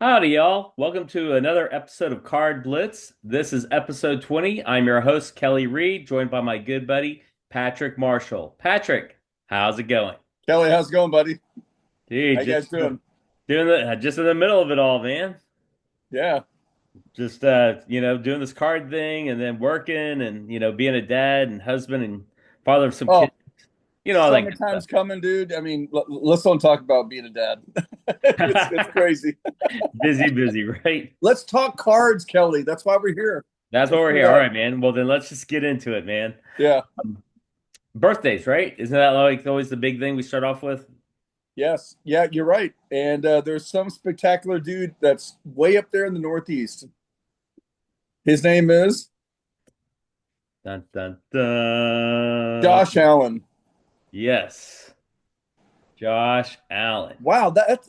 Howdy, y'all. Welcome to another episode of Card Blitz. This is episode 20. I'm your host, Kelly Reed, joined by my good buddy, Patrick Marshall. Patrick, how's it going? Kelly, how's it going, buddy? Dude, How you guys doing? just in the middle of it all, man. Yeah. Just doing this card thing and then working and being a dad and husband and father of some kids. Oh, All that good summertime's stuff. coming, dude. I mean, let's don't talk about being a dad. It's crazy. Busy, busy, right? Let's talk cards, Kelly. That's why we're here. That's why Let's we're do here. All that. right, man. Well, then let's just get into it, man. Yeah. Birthdays, right? Isn't that like always the big thing we start off with? Yes. Yeah, you're right. And there's some spectacular dude that's way up there in the Northeast. His name is Dun dun dun. Josh Allen. Yes, Josh Allen. Wow, that's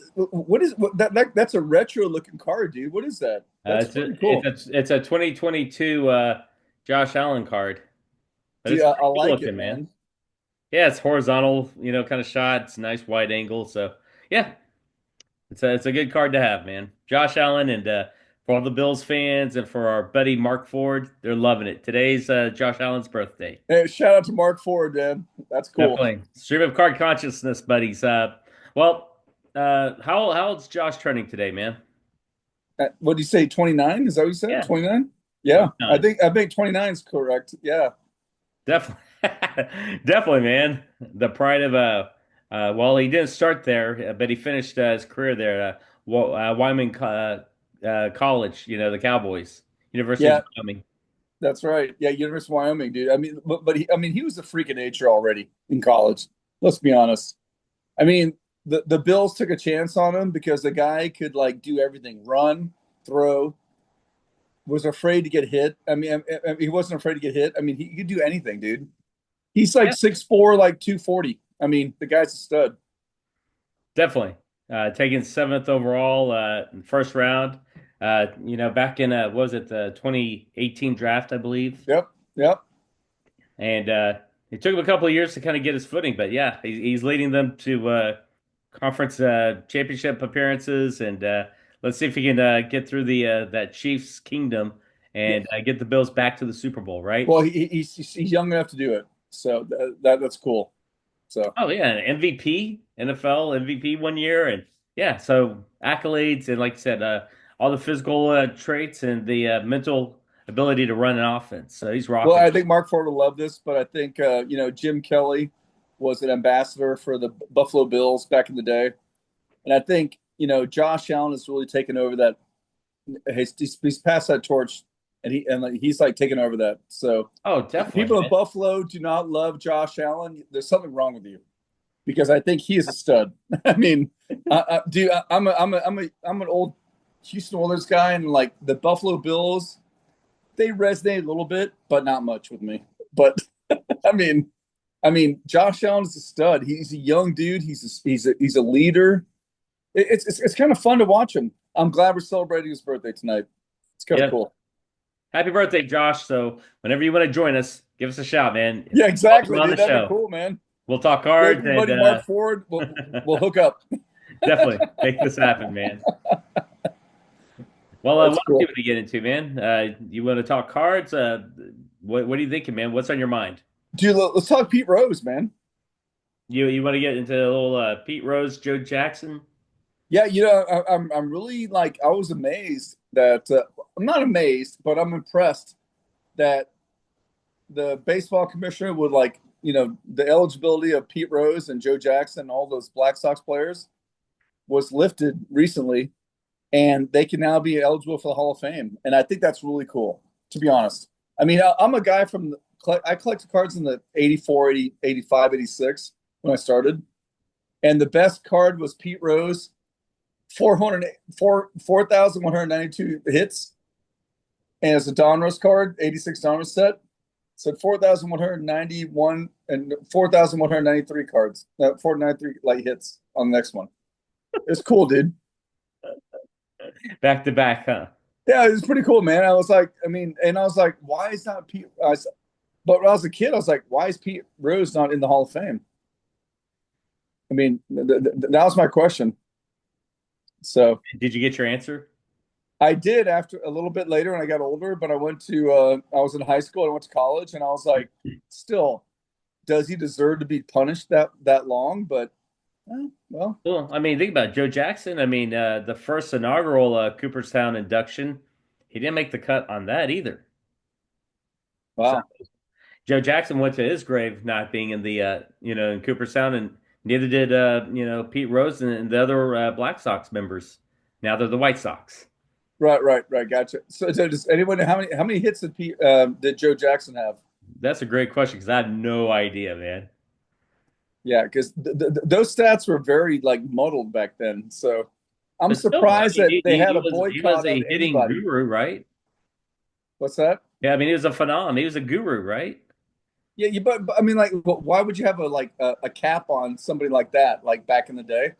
a retro looking card, dude. What is that? That's It's a pretty cool. it's a 2022 Josh Allen card, but Dude, it's I pretty cool like it, looking, man. man. Yeah, it's horizontal, kind of shot. It's a nice wide angle. So yeah, it's a good card to have, man. Josh Allen, and for all the Bills fans and for our buddy Mark Ford, they're loving it. Today's Josh Allen's birthday. Hey, shout out to Mark Ford, man. That's cool. Definitely. Stream of card consciousness, buddies. How old's Josh turning today, man? What do you say? 29? Is that what you said? Yeah, 29? Yeah, 29. I think 29 is correct. Yeah. Definitely, definitely, man. The pride of well, he didn't start there, but he finished his career there. Wyoming College, the Cowboys, University of Yeah, Wyoming. that's right. Yeah, University of Wyoming, dude. I mean, he was a freak of nature already in college. Let's be honest. I mean, the Bills took a chance on him because the guy could like do everything, run, throw, was afraid to get hit. He wasn't afraid to get hit. I mean, he could do anything, dude. He's like Yeah, 6'4", like 240. I mean, the guy's a stud. definitely. Taken seventh overall in first round. Back in what was it, the 2018 draft, I believe. Yep. Yep. And it took him a couple of years to kind of get his footing, but yeah, he's leading them to conference championship appearances, and let's see if he can get through the that Chiefs kingdom Yeah. and get the Bills back to the Super Bowl, right? Well, he's young enough to do it, so that's cool. So Oh yeah, an MVP, NFL MVP one year, and yeah, so accolades and like I said, all the physical traits and the mental ability to run an offense. So he's well, rocking. I think Mark Ford will love this, but I think Jim Kelly was an ambassador for the Buffalo Bills back in the day, and I think Josh Allen has really taken over that. He's passed that torch, and he's like taken over that. So Oh, if definitely, people in man. Buffalo do not love Josh Allen, there's something wrong with you because I think he is a stud. I mean, dude, I'm an old Houston Oilers guy, and like the Buffalo Bills, they resonate a little bit, but not much with me. But I mean, Josh Allen is a stud. He's a young dude. He's a leader. It's kind of fun to watch him. I'm glad we're celebrating his birthday tonight. It's kind of Yeah. cool. Happy birthday, Josh. So whenever you want to join us, give us a shout, man. Yeah, Welcome exactly, on the dude. That'd be show. cool, man. We'll talk Great, cards your and buddy Mark Ford. We'll hook up. definitely make this happen, man. Well, That's what else do you cool. want to get into, man? You want to talk cards? What are you thinking, man? What's on your mind? Dude, let's talk Pete Rose, man. You want to get into a little Pete Rose, Joe Jackson? Yeah, I'm really like I was amazed that I'm not amazed, but I'm impressed that the baseball commissioner would like the eligibility of Pete Rose and Joe Jackson and all those Black Sox players was lifted recently, and they can now be eligible for the Hall of Fame. And I think that's really cool, to be honest. I mean, I'm a guy I collected cards in the 84, 80, 85, 86 when I started. And the best card was Pete Rose, 4,192 hits. And it's a Donruss card, 86 Donruss set. So 4,191 and 4,193 cards, 493 light hits on the next one. It's cool, dude. Back to back, huh? Yeah, it was pretty cool, man. And I was like, why is not Pete? But when I was a kid, I was like, why is Pete Rose not in the Hall of Fame? I mean, that was my question. So Did you get your answer? I did after a little bit later when I got older, but I was in high school, I went to college, and I was like, still, does he deserve to be punished that long? But well, Well, I mean, think about it. Joe Jackson. I mean, the first inaugural Cooperstown induction, he didn't make the cut on that either. So wow. Joe Jackson went to his grave not being in the in Cooperstown, and neither did Pete Rose and the other Black Sox members. Now they're the White Sox. Right. Gotcha. So does anyone how many hits did Joe Jackson have? That's a great question because I have no idea, man. Yeah, because those stats were very like muddled back then. So I'm But still, I surprised mean, that they had a he was boycott of a hitting anybody. guru, right? What's that? Yeah, I mean, he was a phenom. He was a guru, right? Yeah, but I mean, like, why would you have a cap on somebody like that? Like back in the day? I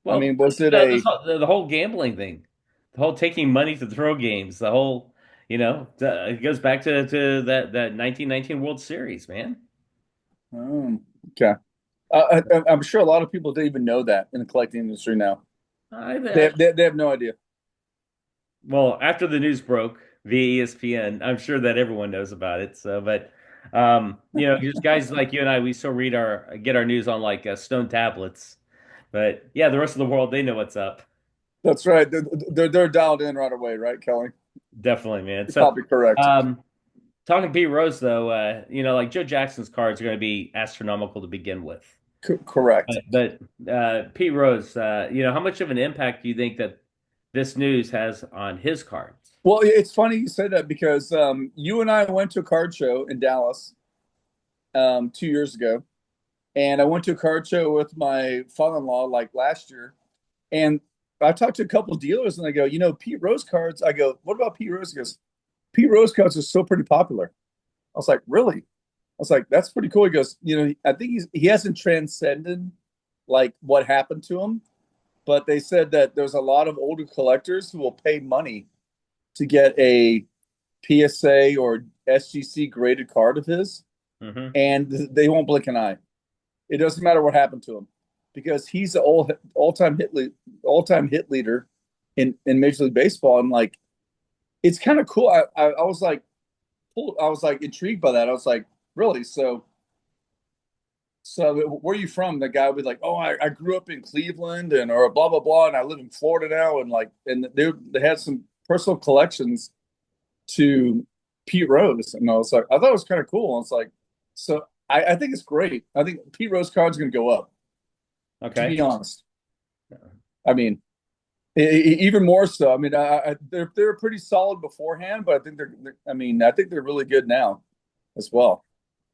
Well, mean, was it a? the whole gambling thing, the whole taking money to throw games, the whole, it goes back to that 1919 World Series, man. Okay. I'm sure a lot of people don't even know that in the collecting industry now. I, They have no idea. well, after the news broke via ESPN, I'm sure that everyone knows about it. So, but just guys like you and I, we still get our news on like stone tablets. But yeah, the rest of the world, they know what's up. That's right. They're dialed in right away, right, Kelly? Definitely, man. You're So, probably correct. um, talking Pete Rose though, like Joe Jackson's cards are going to be astronomical to begin with. Correct. But Pete Rose, how much of an impact do you think that this news has on his cards? Well, it's funny you say that because you and I went to a card show in Dallas 2 years ago, and I went to a card show with my father-in-law like last year, and I talked to a couple of dealers, and I go, Pete Rose cards. I go, what about Pete Rose? He goes, Pete Rose cards are still pretty popular. I was like, really? I was like, that's pretty cool. He goes, I think he hasn't transcended like what happened to him, but they said that there's a lot of older collectors who will pay money to get a PSA or SGC graded card of his, Hmm. and they won't blink an eye. It doesn't matter what happened to him because he's the all time hit leader in Major League Baseball, and like it's kind of cool. I was like, I was like intrigued by that. I was like, really? So where are you from? The guy would be like, oh, I grew up in Cleveland and or blah blah blah, and I live in Florida now, and like, and they had some personal collections to Pete Rose, and I was like, I thought it was kind of cool. I was like, so I think it's great. I think Pete Rose cards are going to go up. To Okay. be honest, I mean, even more so. I mean, they're pretty solid beforehand, but I think I mean, I think they're really good now as well.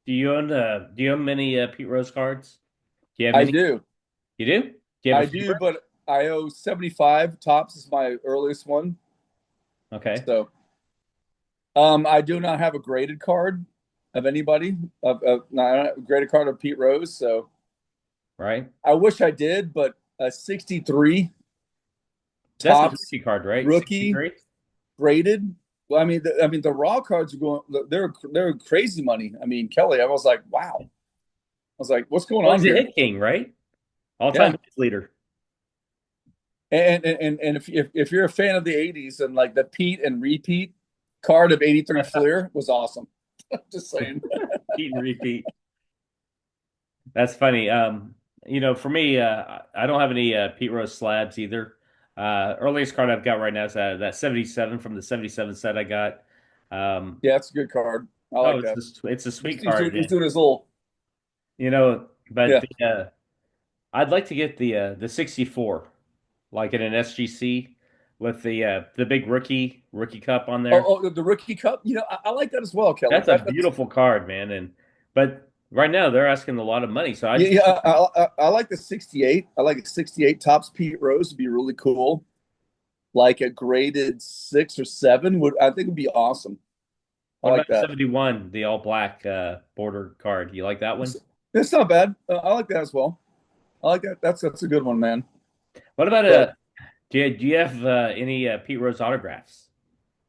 Do you own many Pete Rose cards? Do you have I any? do, You do? Do you have I a do, favorite? but I owe 75 tops is my earliest one. Okay. So, I do not have a graded card of anybody of not a graded card of Pete Rose. So Right. I wish I did, but a 63 That's his tops rookie card, right? rookie 63? graded. Well, the raw cards are going. They're crazy money. I mean, Kelly, I was like, wow. I was like, what's going Well, on he's a here? hit king, right? All-time Yeah. hits leader. And if you're a fan of the '80s and like the Pete and repeat card of '83 Fleer was awesome. Just saying. Pete and repeat. That's funny. For me, I don't have any Pete Rose slabs either. Earliest card I've got right now is that 77 from the 77 set I got. Um, Yeah, it's a good card. I oh, like that. it's a He's, sweet he's doing card, he's doing his little but yeah. I'd like to get the 64, like in an SGC with the big rookie cup on there. The rookie cup. I like that as well, Kelly. That's a beautiful card, man. But right now they're asking a lot of money, so I Yeah, just yeah. I like the 68. I like a 68 tops Pete Rose would be really cool. Like a graded 6 or 7 would I think would be awesome. I what like about that. 71, the all black border card? You like that one? It's not bad. I like that as well. I like that. That's a good one, man. What about But do you have any Pete Rose autographs?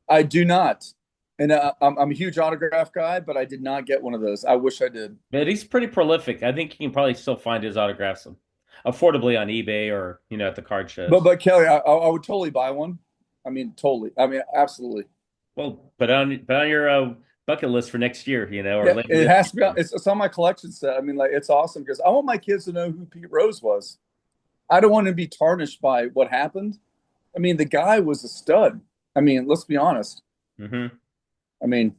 I do not. And I'm a huge autograph guy, but I did not get one of those. I wish I did. But he's pretty prolific. I think you can probably still find his autographs affordably on eBay or at the card But shows. Kelly, I would totally buy one. I mean, totally. I mean, absolutely. Well, put on your bucket list for next year, or Yeah, later it this has to be. year. It's on my collection set. I mean, like it's awesome because I want my kids to know who Pete Rose was. I don't want to be tarnished by what happened. I mean, the guy was a stud. I mean, let's be honest. Hmm. I mean,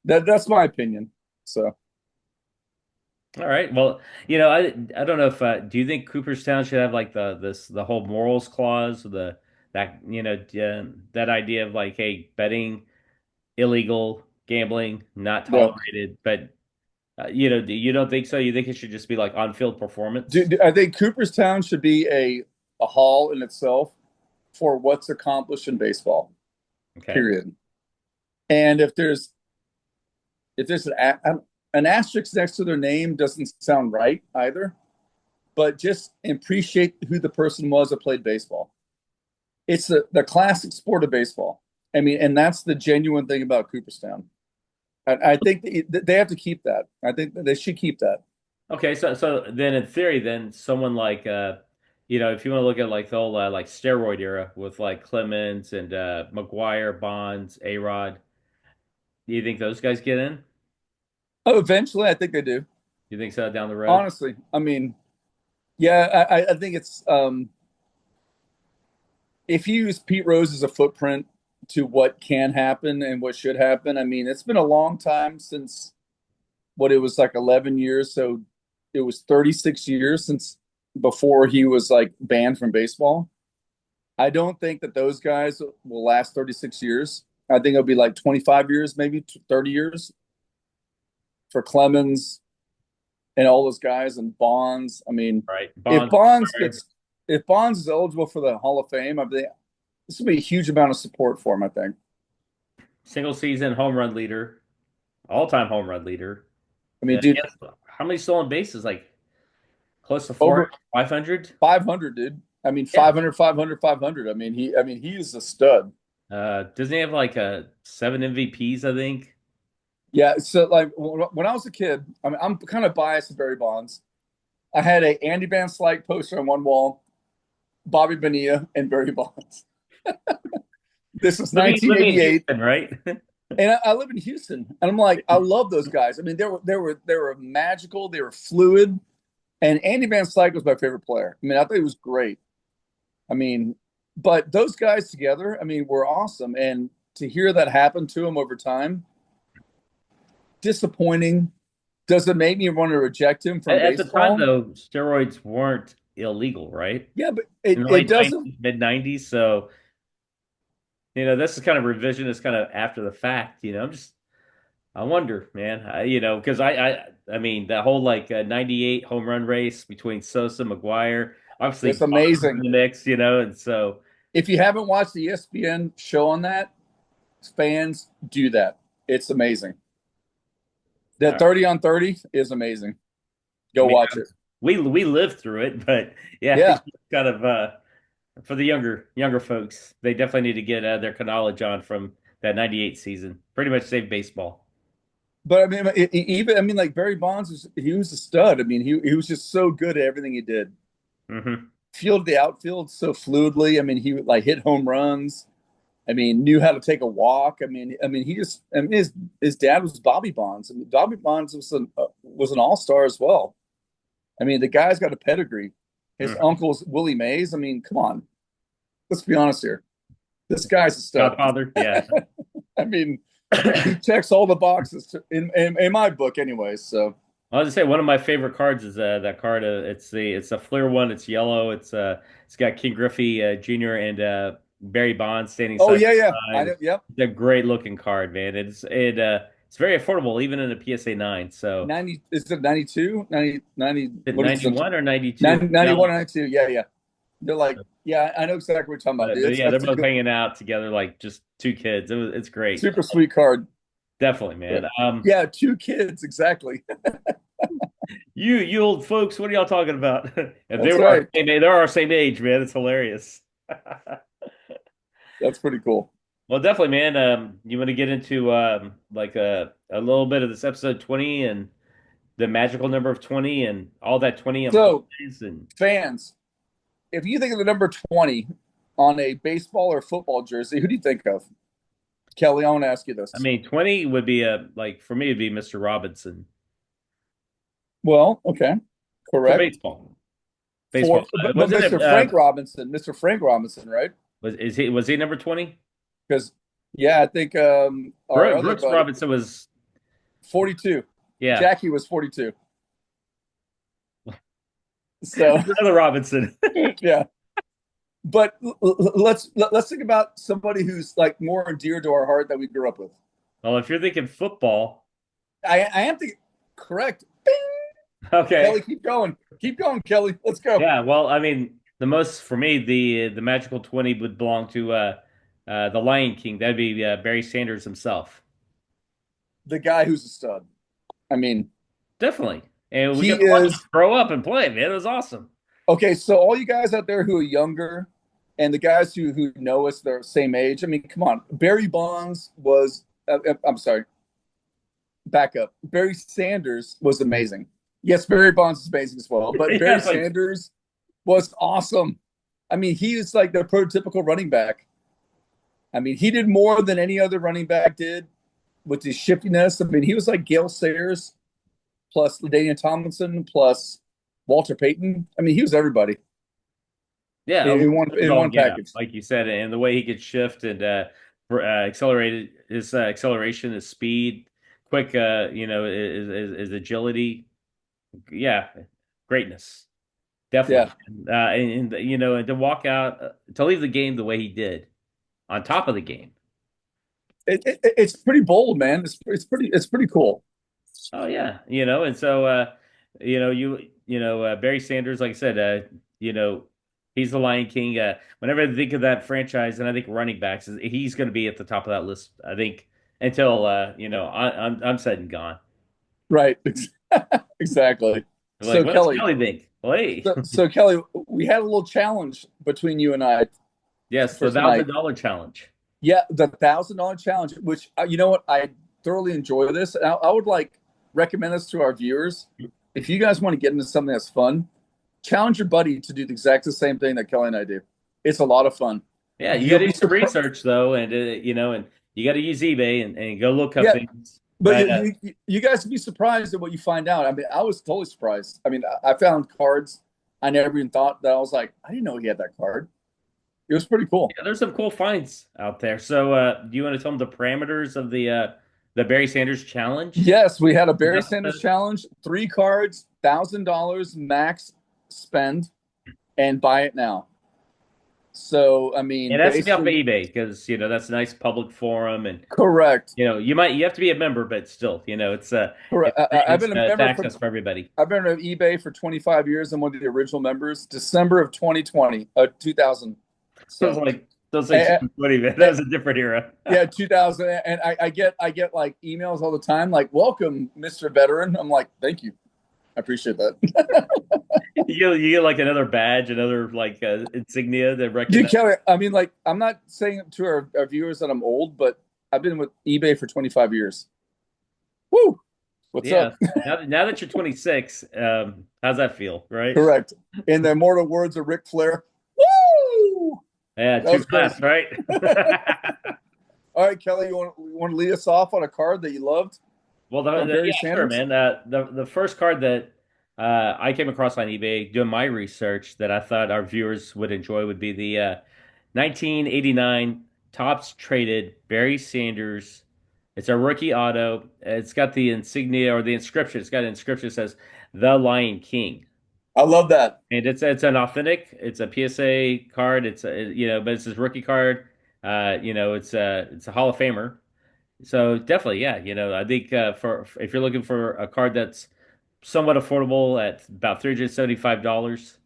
that's my opinion. So All right. Well, I don't know if do you think Cooperstown should have like the whole morals clause, that that idea of like, hey, betting illegal, gambling not yeah, tolerated, but you don't think so? You think it should just be like on-field performance? I think Cooperstown should be a hall in itself for what's accomplished in baseball. Okay. Period. And if there's an asterisk next to their name doesn't sound right either, but just appreciate who the person was that played baseball. It's the classic sport of baseball. I mean, and that's the genuine thing about Cooperstown. I think they have to keep that. I think that they should keep that. Okay, so then in theory, then someone like if you want to look at like the whole like steroid era with like Clemens and McGuire, Bonds, A-Rod, do you think those guys get in? Oh, eventually, I think they do. You think so down the road? Honestly, I mean, yeah, I think it's if you use Pete Rose as a footprint to what can happen and what should happen. I mean, it's been a long time since what it was like 11 years, so it was 36 years since before he was like banned from baseball. I don't think that those guys will last 36 years. I think it'll be like 25 years, maybe 30 years for Clemens and all those guys and Bonds. I mean, Right. if Bonds, Bonds McGuire, gets if Bonds is eligible for the Hall of Fame, I think this will be a huge amount of support for him. I think. single season home run leader, all-time home run leader. I mean, dude, Yes, how many stolen bases? Like close to 400, over 500? 500, dude. I mean, Yeah. 500, 500, 500. I mean, he is a stud. Doesn't he have like 7 MVPs, I think? Yeah. So, like, when I was a kid, I mean, I'm kind of biased to Barry Bonds. I had a Andy Van Slyke poster on one wall, Bobby Bonilla, and Barry Bonds. This was Living in 1988, Houston, right? and I live in Houston, and I'm like, I love those guys. I mean, they were magical, they were fluid, and Andy Van Slyke was my favorite player. I mean, I thought he was great. I mean, but those guys together, I mean, were awesome, and to hear that happen to him over time, disappointing. Does it make me want to reject him from At the time, baseball? though, steroids weren't illegal, right? Yeah, but In it, the it late doesn't. 90s, mid 90s. So, this is kind of revisionist, kind of after the fact. I wonder, man. Because I mean, that whole like 98 home run race between Sosa, McGuire, obviously It's Bonds was in amazing. the mix, and so If you haven't watched the ESPN show on that, fans do that. It's amazing. all That right. 30 on 30 is amazing. I Go mean, watch it. we lived through it, but yeah, I think Yeah. it's kind of for the younger folks, they definitely need to get their knowledge on from that 98 season. Pretty much saved baseball. But I mean, even I mean, like Barry Bonds he was a stud. I mean, he was just so good at everything he did. Hmm. Fielded the outfield so fluidly. I mean, he would like hit home runs. I mean, knew how to take a walk. I mean, he just. I mean, his dad was Bobby Bonds. I mean, Bobby Bonds was an all star as well. I mean, the guy's got a pedigree. His Hmm. uncle's Willie Mays. I mean, come on, let's be honest here. This guy's a stud. Godfather, yeah. I mean, he checks all the boxes in my book, anyways. So I'll just say one of my favorite cards is that card. It's a Fleer one. It's yellow. It's got King Griffey Jr. and Barry Bonds standing oh side yeah, yeah, by I side. know. Yep, It's a great looking card, man. It's very affordable even in a PSA 9. So 90 is it 92, 90, 90, is it what is it? 91 or 92? 90, No, 91, 92. Yeah, yeah. They're like, yeah, I know exactly what you're talking about, dude. but yeah, they're That's a both good, hanging out together like just two kids. It's great. super sweet card. Definitely, But man. yeah, two kids exactly. You old folks, what are y'all talking about? If they That's were our right. same age, they're our same age, man. It's hilarious. That's pretty cool. Well, definitely, man. You want to get into like a little bit of this episode 20 and the magical number of 20 and all that 20 So, implies. And fans, if you think of the number 20 on a baseball or football jersey, who do you think of? Kelly, I want to ask you I this. mean, 20 would be like for me, it'd be Mr. Robinson Well, okay, for correct. baseball. For Baseball. but Wasn't it, Mr. Frank Robinson, right? was he number 20? Because yeah, I think our other Brooks buddy Robinson was, 42. yeah, Jackie was 42. So another Robinson. yeah, but let's think about somebody who's like more dear to our heart that we grew up with. Well, if you're thinking football, I am thinking correct. Bing! okay. Kelly, keep going, Kelly. Let's go. Yeah, well, I mean, the most for me, the magical 20 would belong to the Lion King. That'd be Barry Sanders himself. The guy who's a stud. I mean, Definitely. And we he got to watch him is grow up and play, man. It was awesome. okay. So all you guys out there who are younger, and the guys who know us, they're the same age. I mean, come on. Barry Bonds was. I'm sorry. Back up. Barry Sanders was amazing. Yes, Barry Bonds is amazing as well, but Yeah, Barry Sanders was awesome. I mean, he is like the prototypical running back. I mean, he did more than any other running back did with his shiftiness. I mean, he was like Gale Sayers plus LaDainian Tomlinson plus Walter Payton. I mean, he was everybody yeah, in one yeah, package. like you said, and the way he could shift and accelerated his acceleration, his speed, quick, his agility. Yeah, greatness. Yeah, Definitely. And to walk out, to leave the game the way he did, on top of the game. it's pretty bold, man. It's pretty cool. Oh yeah, and so Barry Sanders, like I said, he's the Lion King. Whenever I think of that franchise, and I think running backs, he's going to be at the top of that list. I think until I'm said and gone. Right. Exactly. Like, So what does Kelly, Kelly think? Well, hey, so Kelly, we had a little challenge between you and I yes, for the tonight. $1,000 challenge. Yeah, the $1,000 challenge, which you know what, I thoroughly enjoy this. And I would like recommend this to our viewers. If you guys want to get into something that's fun, challenge your buddy to do the exact same thing that Kelly and I do. It's a lot of fun. Yeah, you got You'll to be do some surprised. research though, and you got to use eBay and go look up Yeah, things. but But you guys would be surprised at what you find out. I mean, I was totally surprised. I mean, I found cards I never even thought that I was like, I didn't know he had that card. It was pretty cool. yeah, there's some cool finds out there. So, do you want to tell them the parameters of the Barry Sanders challenge? Yes, we had a Is Barry that Sanders the- challenge, 3 cards, $1,000 max spend, and buy it now. So, I mean, It has to be off of basically, eBay because that's a nice public forum, and correct. you have to be a member, but still, Correct. it's to Member for access for everybody. I've been on eBay for 25 years. I'm one of the original members. December of 2020, 2000. Sounds So, like sounds like uh, 2020, man. That was a different era. yeah, 2000. And I get like emails all the time, like, welcome, Mr. Veteran. I'm like, thank you. I appreciate that. You get like another badge, another like insignia that Dude, recognize. Kelly, I mean, like, I'm not saying to our viewers that I'm old, but I've been with eBay for 25 years. Woo! What's Yeah. up? Now that you're 26, how's that feel, right? Correct. In the immortal words of Ric Flair, woo! Yeah, That too was great. fast, right? All right, Kelly, you want to lead us off on a card that you loved Well, from Barry yeah, sure, Sanders? man. The first card that I came across on eBay doing my research that I thought our viewers would enjoy would be the 1989 Topps Traded Barry Sanders. It's a rookie auto. It's got the insignia or the inscription. It's got an inscription that says "The Lion King," I love that. and it's an authentic. It's a PSA card. But it's his rookie card. It's a Hall of Famer. So definitely, yeah. I think for if you're looking for a card that's somewhat affordable at about $375,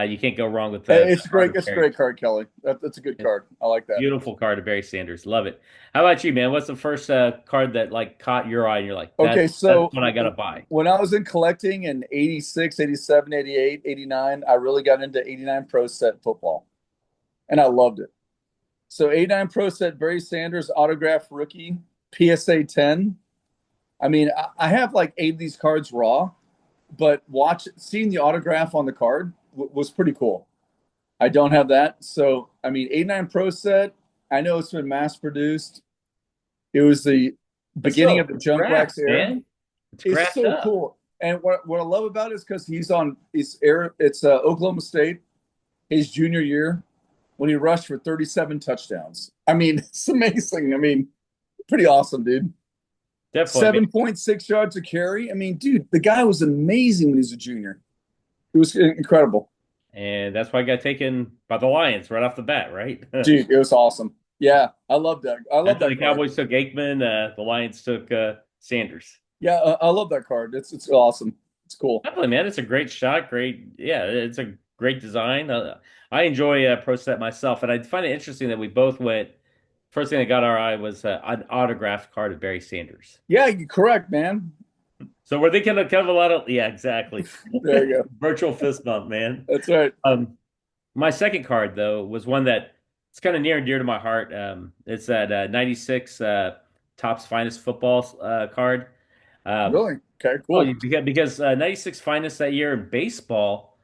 you can't go wrong with the It's card great. of It's a Barry. great card, Kelly. That's a good card. I like that. Beautiful card of Barry Sanders. Love it. How about you, man? What's the first card that like caught your eye and you're like, Okay, that's so what I gotta buy? when I was in collecting in 86, 87, 88, 89, I really got into 89 Pro Set football, and I loved it. So 89 Pro Set Barry Sanders autograph rookie PSA 10. I mean, I have like 8 of these cards raw, but seeing the autograph on the card was pretty cool. I don't have that. So, I mean, 89 Pro set, I know it's been mass produced. It was the But beginning of still, the it's junk wax graphed, era. man. It's It's graphed so up. cool. And what I love about it is because it's Oklahoma State, his junior year, when he rushed for 37 touchdowns. I mean, it's amazing. I mean, pretty awesome, dude. Definitely, man. 7.6 yards a carry. I mean, dude, the guy was amazing when he was a junior. It was incredible. And that's why I got taken by the Lions right off the bat, right? Dude, it was awesome. Yeah, I love that. I love After the that card. Cowboys took Aikman, the Lions took Sanders. Yeah, I love that card. It's awesome. It's cool. Definitely, man. It's a great shot. Great, yeah. It's a great design. I enjoy Pro Set myself, and I find it interesting that we both went. First thing that got our eye was an autographed card of Barry Sanders. Yeah, you're correct, man. So we're thinking of kind of a lot of yeah, exactly. There you go. Virtual fist bump, man. That's right. My second card though was one that it's kind of near and dear to my heart. It's that 96 Topps Finest football card. Um, Really? Okay, oh, cool. because 96 Finest that year in baseball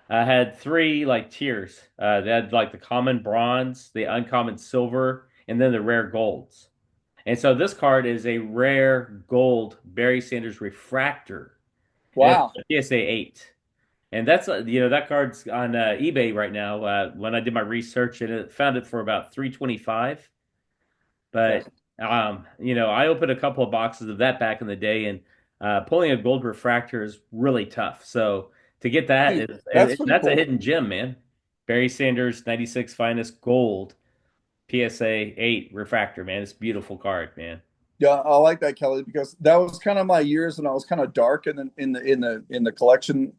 had three like tiers. They had like the common bronze, the uncommon silver, and then the rare golds. And so this card is a rare gold Barry Sanders refractor, and it's Wow. a PSA 8. And that's that card's on eBay right now. When I did my research, and it found it for about 325. Okay. But I opened a couple of boxes of that back in the day, and pulling a gold refractor is really tough. So to get that Dude, is that's pretty that's a cool. hidden gem, man. Barry Sanders 96 finest gold PSA 8 refractor, man. It's a beautiful card, man. Yeah, I like that, Kelly, because that was kind of my years when I was kind of dark in the collection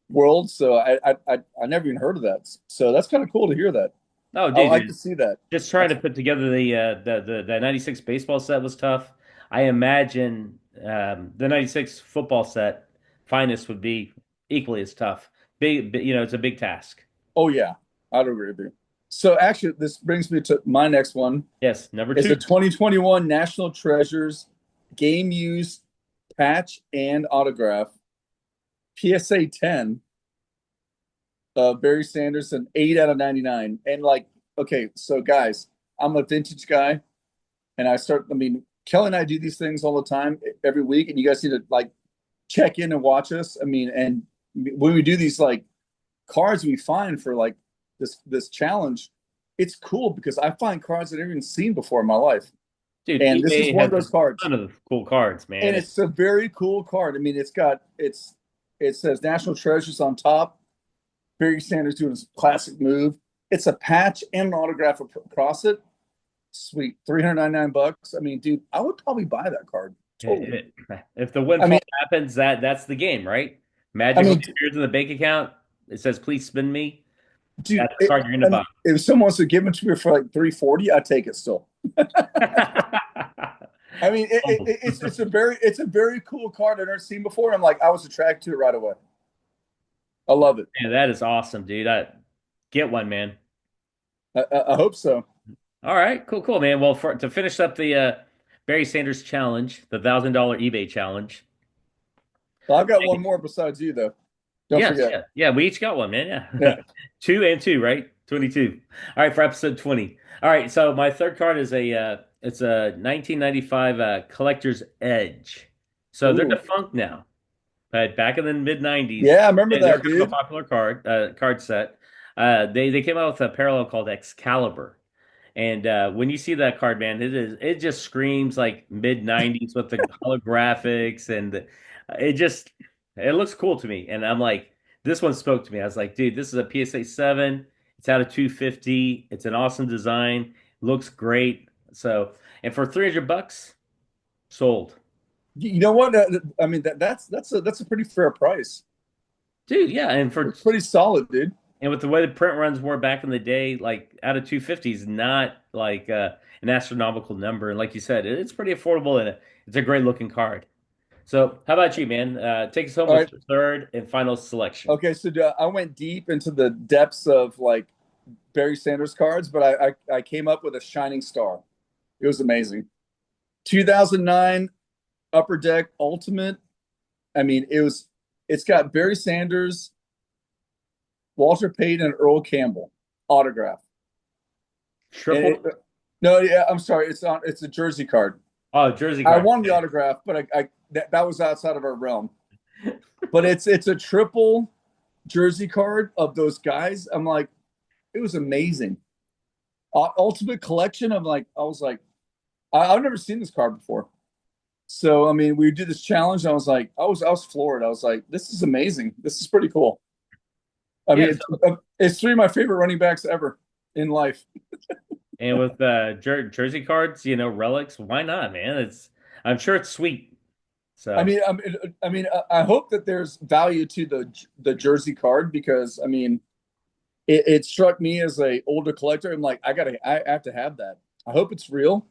world. So I never even heard of that. So that's kind of cool to hear that. Oh, I like to dude, see that. just trying That's to put together the 96 baseball set was tough. I imagine the 96 football set finest would be equally as tough. It's a big task. Oh yeah, I'd agree with you. So actually, this brings me to my next one. Yes, number Is two. the 2021 National Treasures Game Used Patch and Autograph PSA 10 Barry Sanders, an 8 out of 99. And like, okay, so guys, I'm a vintage guy, and I mean, Kelly and I do these things all the time every week, and you guys need to like check in and watch us. I mean, and when we do these like cards we find for like this challenge, it's cool because I find cards that I've never even seen before in my life. Dude, And this is eBay one of has a those cards. ton of cool cards, And man. it's a very cool card. I mean, it says National Treasures on top. Barry Sanders doing his classic move. It's a patch and an autograph across it. Sweet. $399. I mean, dude, I would probably buy that card. Totally. If the I mean, windfall happens, that's the game, right? I Magically mean, appears in the bank account. It says, "Please spend me." dude, That's the card you're I gonna mean, buy. if someone wants to give it to me for like 340, I'd take it still. I mean, it's a very cool card I've never seen before. I'm like, I was attracted to it right away. I love it. Man, that is awesome, dude. I get one, man. I hope so. All right, cool, man. Well, to finish up the Barry Sanders challenge, the $1,000 eBay challenge. Well, I've got one more besides you, though. Don't Yes, forget. yeah. We each got one, man. Yeah, Yeah. two and two, right? 22. All right, for episode 20. All right, so my third card is it's a 1995 Collector's Edge. So they're Ooh. defunct now, but back in the mid 90s, Yeah, I remember they were that, kind of a dude. popular card set. They came out with a parallel called Excalibur. And when you see that card, man, it just screams like mid 90s with the holographics and it just it looks cool to me. And I'm like, this one spoke to me. I was like, dude, this is a PSA 7. It's out of 250. It's an awesome design. Looks great. So, and for 300 bucks, sold. You know what? I mean, that's a pretty fair price. Dude, yeah, It's pretty solid, dude. and with the way the print runs were back in the day, like out of 250 is not like an astronomical number. And like you said, it's pretty affordable and it's a great looking card. So, how about you, man? Take us home All with right. your third and final selection. Okay, so I went deep into the depths of like Barry Sanders cards, but I came up with a shining star. It was amazing. 2009 Upper Deck Ultimate. I mean, it's got Barry Sanders, Walter Payton, and Earl Campbell autograph. And Triple? no, yeah, I'm sorry, it's a jersey card. Oh, jersey I card. won the autograph, but that was outside of our realm. But it's a triple jersey card of those guys. I'm like, it was amazing. Ultimate collection. I was like, I've never seen this card before. So I mean, we did this challenge. And I was floored. I was like, this is amazing. This is pretty cool. I Yeah. mean, it's three of my favorite running backs ever in life. And with jersey cards, relics, why not, man? I'm sure it's sweet. I So mean, I hope that there's value to the jersey card because I mean, it struck me as a older collector. I'm like, I have to have that. I hope it's real.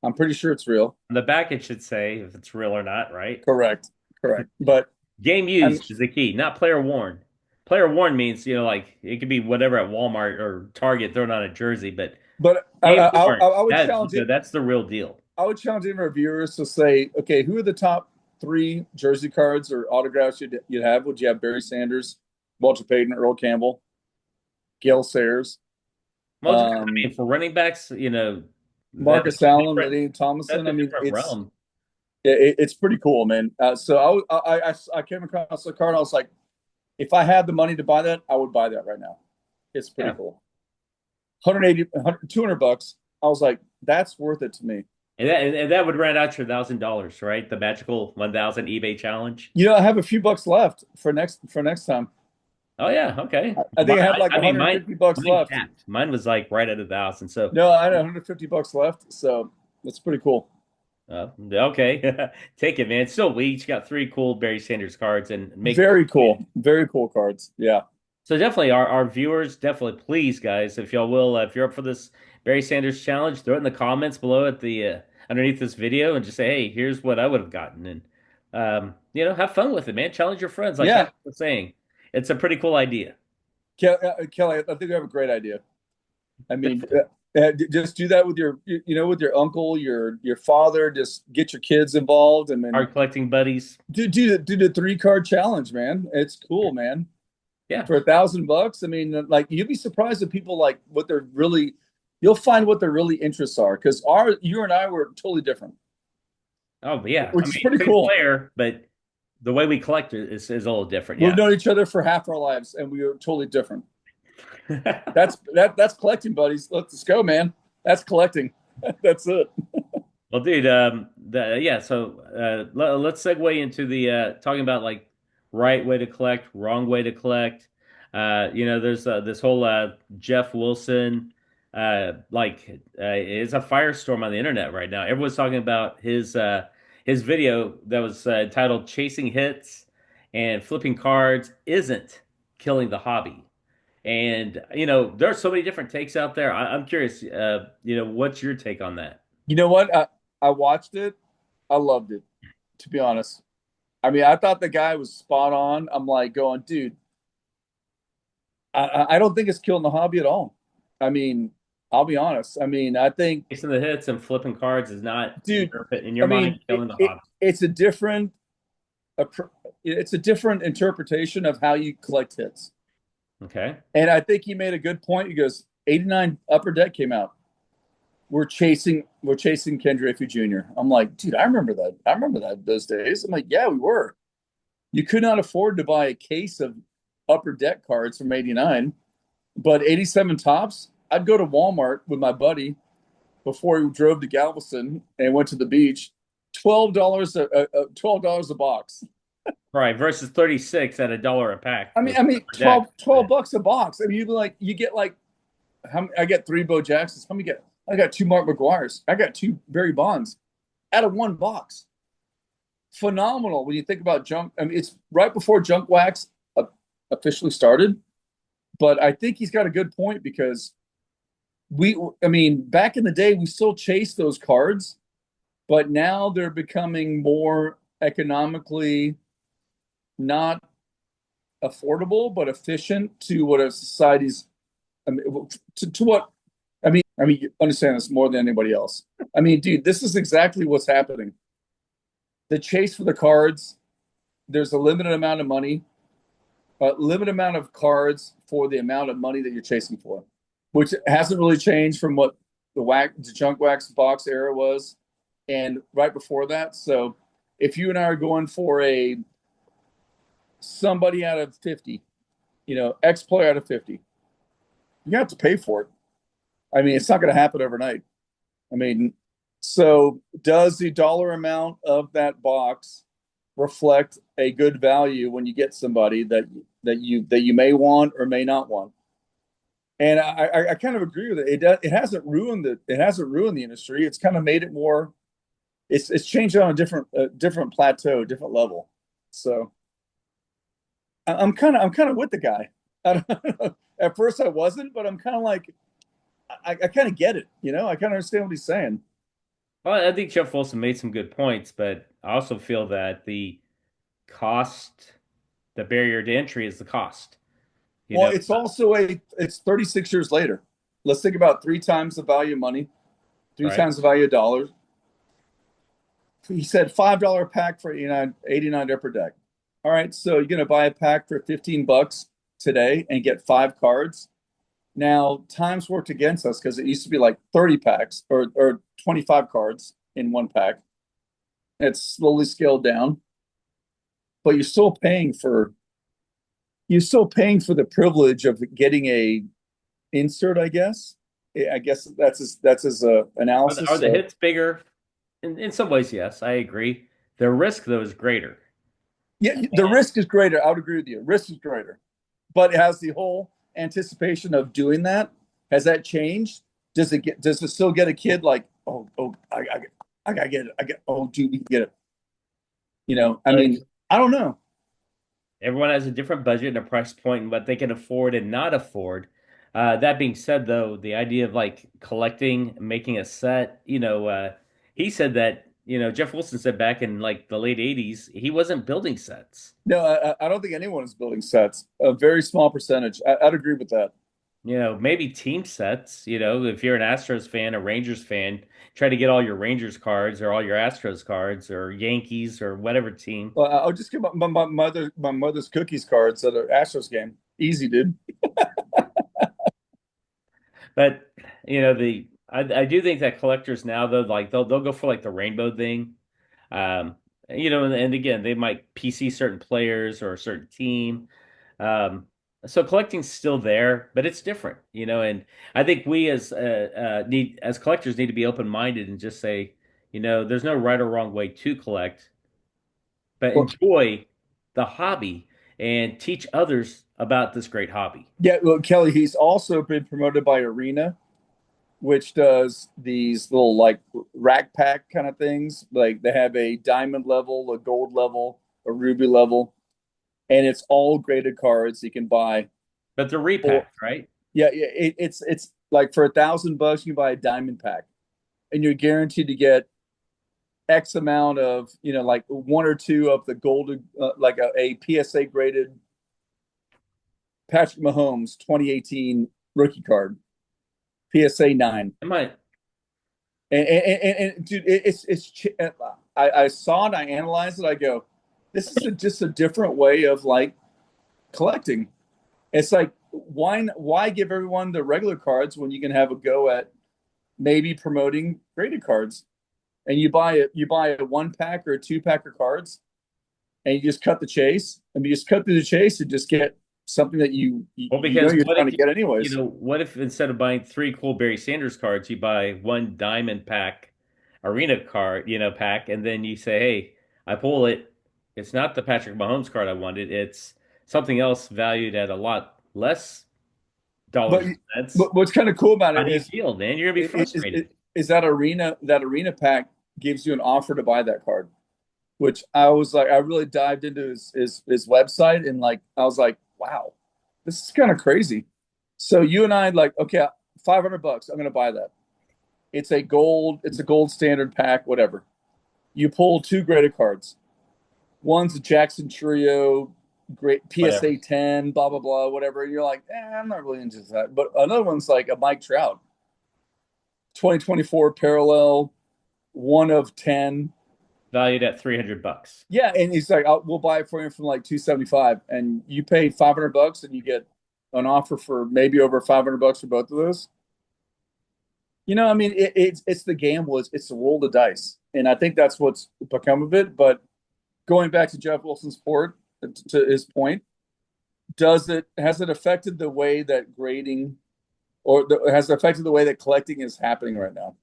I'm pretty sure it's real. on the back it should say if it's real or not, right? Correct. Correct. But Game I'm, used is the key, not player worn. Player worn means, like it could be whatever at Walmart or Target thrown on a jersey, but but game worn, I would challenge it. that's the real deal. I would challenge any of our viewers to say, okay, who are the top three jersey cards or autographs you'd have? Would you have Barry Sanders, Walter Payton, Earl Campbell, Gale Sayers, Well, I mean, for running backs, that's Marcus Allen, different. Ladainian Tomlinson? That's I a mean, different realm. it's pretty cool, man. So I came across the card. And I was like, if I had the money to buy that, I would buy that right now. It's pretty Yeah. cool. 180, 200 bucks. I was like, that's worth it to me. And that would round out your $1,000, right? The magical 1,000 eBay challenge. I have a few bucks left for next time. Oh yeah, okay. I think I had like I mean, 150 bucks mine left. capped. Mine was like right at 1,000. So, No, I had 150 bucks left, so that's pretty cool. okay, take it, man. So we each got three cool Barry Sanders cards and make. Very cool cards. Yeah, So definitely, our viewers, definitely, please, guys, if y'all will, if you're up for this Barry Sanders challenge, throw it in the comments below at the underneath this video and just say, hey, here's what I would have gotten, and have fun with it, man. Challenge your friends, like yeah. Patrick was saying. It's a pretty cool idea. Kelly, I think you have a great idea. I mean, just do that with with your uncle, your father. Just get your kids involved, and then Card collecting buddies. do the 3 card challenge, man. It's cool, man. Yeah. For $1,000, I mean, like you'd be surprised at people like what they're really. You'll find what their really interests are because you and I were totally different. Oh yeah, Which is pretty cool. Player, but the way we collect it is a little different. We've Yeah. known each other for half our lives, and we are totally different. That's collecting, buddies. Let's go, man. That's collecting. That's it. Well, dude, yeah. So let's segue into the talking about like right way to collect, wrong way to collect. There's this whole Geoff Wilson, it's a firestorm on the internet right now. Everyone's talking about his video that was titled "Chasing Hits and Flipping Cards Isn't Killing the Hobby." And there are so many different takes out there. I'm curious, what's your take on that? You know what? I watched it. I loved it, to be honest. I mean, I thought the guy was spot on. I'm like going, dude, I don't think it's killing the hobby at all. I mean, I'll be honest. I mean, I think, Chasing the hits and flipping cards is not dude, in your mind killing the hobby. it's a different, interpretation of how you collect hits. Okay. And I think he made a good point. He goes, 89 Upper Deck came out. We're chasing Ken Griffey Jr. I'm like, dude, I remember that. I remember that those days. I'm like, yeah, we were. You could not afford to buy a case of Upper Deck cards from 89, but 87 tops, I'd go to Walmart with my buddy before he drove to Galveston and went to the beach. $12 $12 a box. Right, versus 36 at $1 a pack. I mean, 12 bucks a box. I mean, you get like I get 3 Bo Jacksons. How many get? I got 2 Mark McGuires. I got 2 Barry Bonds out of 1 box. Phenomenal when you think about junk. I mean, it's right before junk wax officially started, but I think he's got a good point because back in the day, we still chased those cards, but now they're becoming more economically not affordable, but efficient to what a society's. I mean, to what you understand this more than anybody else. I mean, dude, this is exactly what's happening. the chase for the cards, there's a limited amount of money, a limited amount of cards for the amount of money that you're chasing for, which hasn't really changed from what the junk wax box era was, and right before that. So if you and I are going for a somebody out of 50, X player out of 50, you have to pay for it. I mean, it's not going to happen overnight. I mean, so does the dollar amount of that box reflect a good value when you get somebody that you may want or may not want? And I kind of agree with it. It hasn't ruined the industry. It's kind of made it more. It's changed it on a different plateau, different level. So I'm kind of with the guy. I don't know. At first I wasn't, but I'm kind of like I kind of get it. I kind of understand what he's saying. Well, I think Geoff Wilson made some good points, but I also feel that cost, the barrier to entry is the cost. You Well, know, it's 36 years later. Let's think about three times the value of money, three right? times the value of dollars. He said $5 pack for 89 Upper Deck. All right, so you're gonna buy a pack for $15 today and get 5 cards. Now times worked against us because it used to be like 30 packs or 25 cards in one pack. It's slowly scaled down, but you're still paying for the privilege of getting a insert, I guess. I guess that's his Are analysis. the So hits bigger? In some ways, yes, I agree. The risk, though, is greater. yeah, the risk is greater. I would agree with you. Risk is greater, but it has the whole anticipation of doing that. Has that changed? Does it still get a kid like, oh, I gotta get it. Oh, dude, we can get it. I But mean, I don't know. everyone has a different budget and a price point and what they can afford and not afford. That being said, though, the idea of like collecting, making a set, he said that, Geoff Wilson said back in like the late 80s, he wasn't building sets. No, I don't think anyone is building sets. A very small percentage. I'd agree with that. Maybe team sets, if you're an Astros fan, a Rangers fan, try to get all your Rangers cards or all your Astros cards or Yankees or whatever team. Well, I'll just give my mother's cookies cards at an Astros game. Easy, dude. But I do think that collectors now though, like they'll go for like the rainbow thing. And again, they might PC certain players or a certain team. Um, so collecting's still there, but it's different, and I think we as collectors need to be open-minded and just say, there's no right or wrong way to collect, but Well, enjoy the hobby and teach others about this great hobby. yeah, well, Kelly, he's also been promoted by Arena, which does these little like rack pack kind of things. Like they have a diamond level, a gold level, a ruby level, and it's all graded cards you can buy. But the Or repack, right? yeah, yeah, it's like for $1,000 you can buy a diamond pack, and you're guaranteed to get X amount of like one or two of the gold, like a PSA graded Patrick Mahomes 2018 rookie card, PSA 9. Am I? And dude, I saw it, I analyzed it, I go, this is just a different way of like collecting. It's like why give everyone the regular cards when you can have a go at maybe promoting graded cards? And you buy a 1 pack or a 2 pack of cards, and you just cut the chase. I mean, you just cut through the chase and just get something that Well, you know because you're trying to get anyways. what if instead of buying three cool Barry Sanders cards, you buy one diamond pack arena card, pack, and then you say, hey, I pull it. It's not the Patrick Mahomes card I wanted. It's something else valued at a lot less But dollars and cents. what's kind of cool about How it do you is feel, man? You're gonna be is, frustrated. is that arena pack gives you an offer to buy that card, which I was like, I really dived into his website, and like I was like, wow, this is kind of crazy. So you and I like, okay, $500, I'm gonna buy that. It's a gold standard pack, whatever. You pull two graded cards. One's a Jackson Trio, great Whatever. PSA 10, blah blah blah, whatever. And you're like, I'm not really into that. But another one's like a Mike Trout, 2024 parallel, 1 of 10. valued at 300 bucks. Yeah, and he's like, we'll buy it for you from like 275, and you pay 500 bucks, and you get an offer for maybe over 500 bucks for both of those. I mean, it's the gamble, it's the roll the dice, and I think that's what's become of it. But going back to Geoff Wilson's port, to his point, has it affected the way that grading has it affected the way that collecting is happening right now?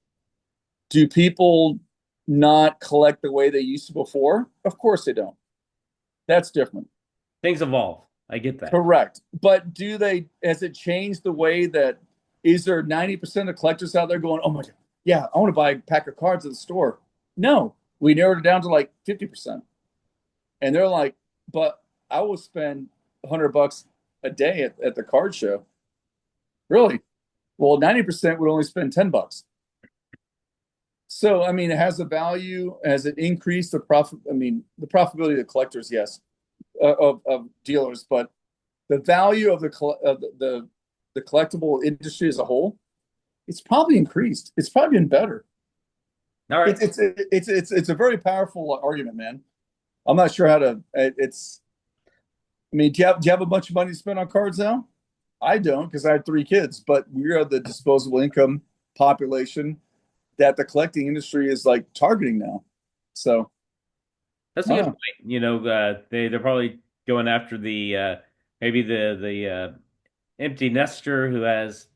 Do people not collect the way they used to before? Of course they don't. That's different. Things evolve. I get that. Correct. But has it changed the way that, is there 90% of collectors out there going, oh my God, yeah, I want to buy a pack of cards at the store? No, we narrowed it down to like 50%. And they're like, but I will spend 100 bucks a day at the card show. Really? Well, 90% would only spend 10 bucks. So, I mean, it has a value. Has it increased the profit? I mean, the profitability of the collectors, yes, of dealers, but the value of the collectible industry as a whole, it's probably increased. It's probably been better. All right. It's a very powerful argument, man. I'm not sure how to. It's. I mean, do you have a bunch of money to spend on cards now? I don't, because I have 3 kids. But we are the disposable income population that the collecting industry is like targeting now. So That's a good point. They're probably going after the maybe the empty nester who has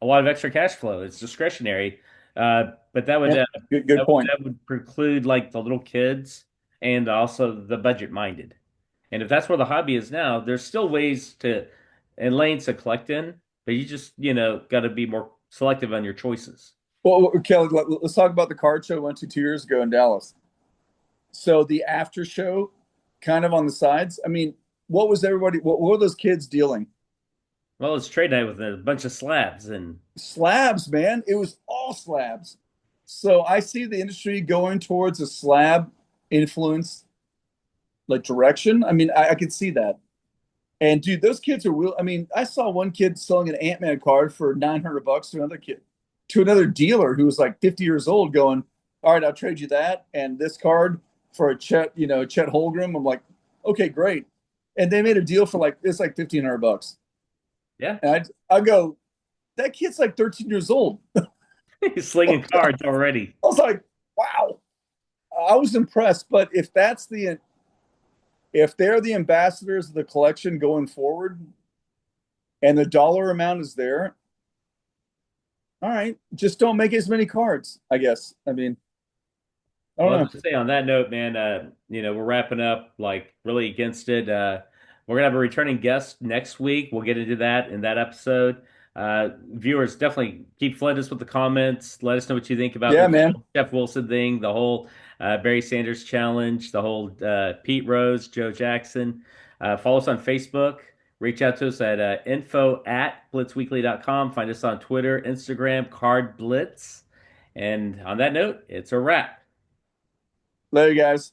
a lot of extra cash flow. It's discretionary, but that would yeah, good point. that would preclude like the little kids and also the budget minded. And if that's where the hobby is now, there's still ways to and lanes to collect in, but you just got to be more selective on your choices. Well, Kelly, let's talk about the card show we went to 2 years ago in Dallas. So the after show, kind of on the sides. I mean, what was everybody? What were those kids dealing? Well, it's trade night with a bunch of slabs and Slabs, man. It was all slabs. So I see the industry going towards a slab influence like direction. I mean, I could see that. And dude, those kids are real. I mean, I saw one kid selling an Ant-Man card for 900 bucks to another kid, to another dealer who was like 50 years old, going, "All right, I'll trade you that and this card for a Chet Holmgren." I'm like, "Okay, great." And they made a deal for like it's like 1,500 bucks. yeah, And I go, that kid's like 13 years old. he's slinging cards already. I was like, wow. I was impressed. But if they're the ambassadors of the collection going forward and the dollar amount is there, all right, just don't make as many cards, I guess. I mean, I don't Well, know. just say on that note, man, we're wrapping up like really against it. We're gonna have a returning guest next week. We'll get into that in that episode. Viewers, definitely keep flooding us with the comments. Let us know what you think about Yeah, the man. Geoff Wilson thing, the whole Barry Sanders challenge, the whole Pete Rose, Joe Jackson. Follow us on Facebook. Reach out to us at info@blitzweekly.com. Find us on Twitter, Instagram, CardBlitz. And on that note, it's a wrap. Later, guys.